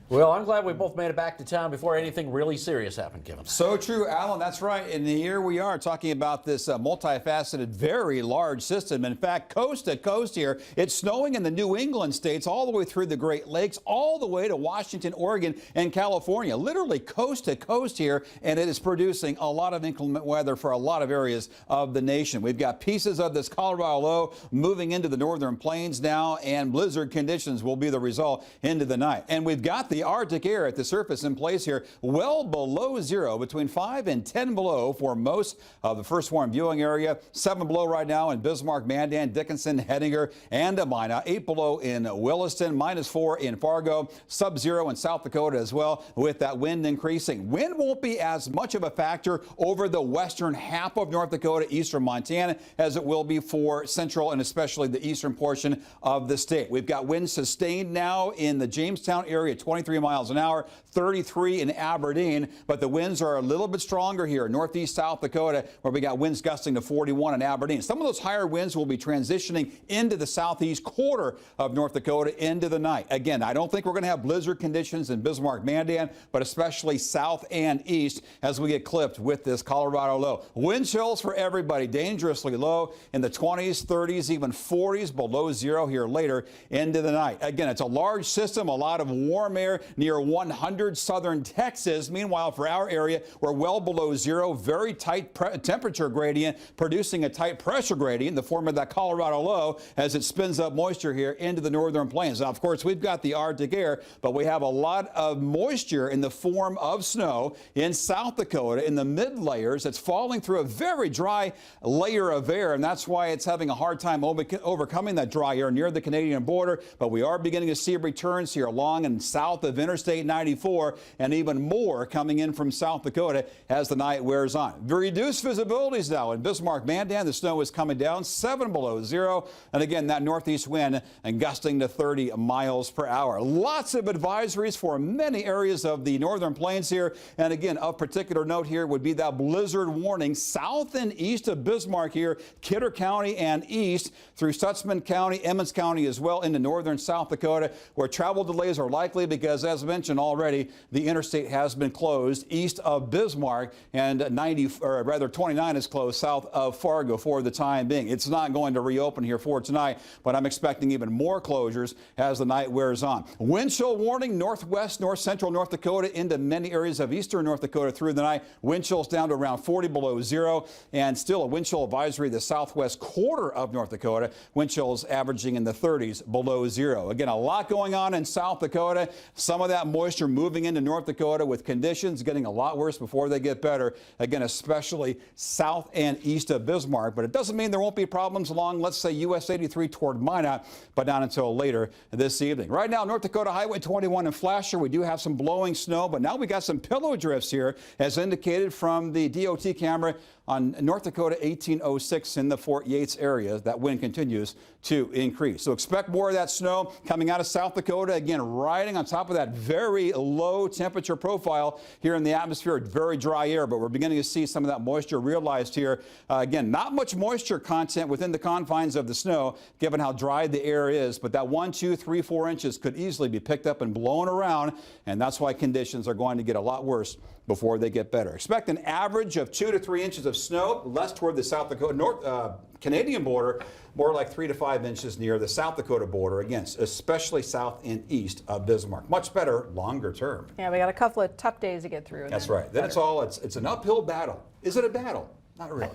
Well, I'm glad we both made it back to town before anything really serious happened, Kevin. So true, Alan. That's right. And here we are talking about this multifaceted, very large system. In fact, coast to coast here, it's snowing in the New England states all the way through the Great Lakes, all the way to Washington, Oregon, and California. Literally coast to coast here, and it is producing a lot of inclement weather for a lot of areas of the nation. We've got pieces of this Colorado low moving into the northern plains now, and blizzard conditions will be the result into the night. And we've got the Arctic air at the surface in place here, well below zero, between 5 and 10 below for most of the first warm viewing area. 7 below right now in Bismarck, Mandan, Dickinson, Hettinger, and Amina. 8 below in Williston, -4 in Fargo, sub-zero in South Dakota as well, with that wind increasing. Wind won't be as much of a factor over the western half of North Dakota, eastern Montana, as it will be for central and especially the eastern portion of the state. We've got winds sustained now in the Jamestown area, 23 miles an hour, 33 in Aberdeen, but the winds are a little bit stronger here in northeast South Dakota, where we got winds gusting to 41 in Aberdeen. Some of those higher winds will be transitioning into the southeast quarter of North Dakota into the night. Again, I don't think we're going to have blizzard conditions in Bismarck, Mandan, but especially south and east as we get clipped with this Colorado low. Wind chills for everybody, dangerously low in the 20s, 30s, even 40s, below zero here later into the night. Again, it's a large system, a lot of warm air near 100 southern Texas. Meanwhile, for our area, we're well below zero, very tight temperature gradient, producing a tight pressure gradient in the form of that Colorado low as it spins up moisture here into the northern plains. Now, of course, we've got the Arctic air, but we have a lot of moisture in the form of snow in South Dakota in the mid layers. It's falling through a very dry layer of air, and that's why it's having a hard time overcoming that dry air near the Canadian border. But we are beginning to see returns here along and south of Interstate 94, and even more coming in from South Dakota as the night wears on. Reduced visibilities now in Bismarck, Mandan. The snow is coming down 7 below zero, and again that northeast wind and gusting to 30 miles per hour. Lots of advisories for many areas of the northern plains here, and again of particular note here would be that blizzard warning south and east of Bismarck here, Kidder County and east through Stutsman County, Emmons County as well into northern South Dakota, where travel delays are likely because, as mentioned already, the interstate has been closed east of Bismarck, and 29 is closed south of Fargo for the time being. It's not going to reopen here for tonight, but I'm expecting even more closures as the night wears on. Wind chill warning northwest, north central North Dakota into many areas of eastern North Dakota through the night. Wind chills down to around 40 below zero, and still a wind chill advisory the southwest quarter of North Dakota. Wind chills averaging in the 30s below zero. Again, a lot going on in South Dakota. Some of that moisture moving into North Dakota with conditions getting a lot worse before they get better. Again, especially south and east of Bismarck. But it doesn't mean there won't be problems along, let's say, US 83 toward Minot, but not until later this evening. Right now, North Dakota Highway 21 in Flasher, we do have some blowing snow, but now we got some pillow drifts here, as indicated from the DOT camera on North Dakota 1806 in the Fort Yates area. That wind continues to increase. So expect more of that snow coming out of South Dakota, again, riding on top of that very low temperature profile here in the atmosphere. Very dry air, but we're beginning to see some of that moisture realized here. Again, not much moisture content within the confines of the snow, given how dry the air is, but that 1, 2, 3, 4 inches could easily be picked up and blown around, and that's why conditions are going to get a lot worse before they get better. Expect an average of 2 to 3 inches of snow, less toward the South Dakota, Canadian border, more like 3 to 5 inches near the South Dakota border, again, especially south and east of Bismarck. Much better longer term. Yeah, we got a couple of tough days to get through. That's right. Then it's an uphill battle. Is it a battle? Not really.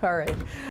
All right.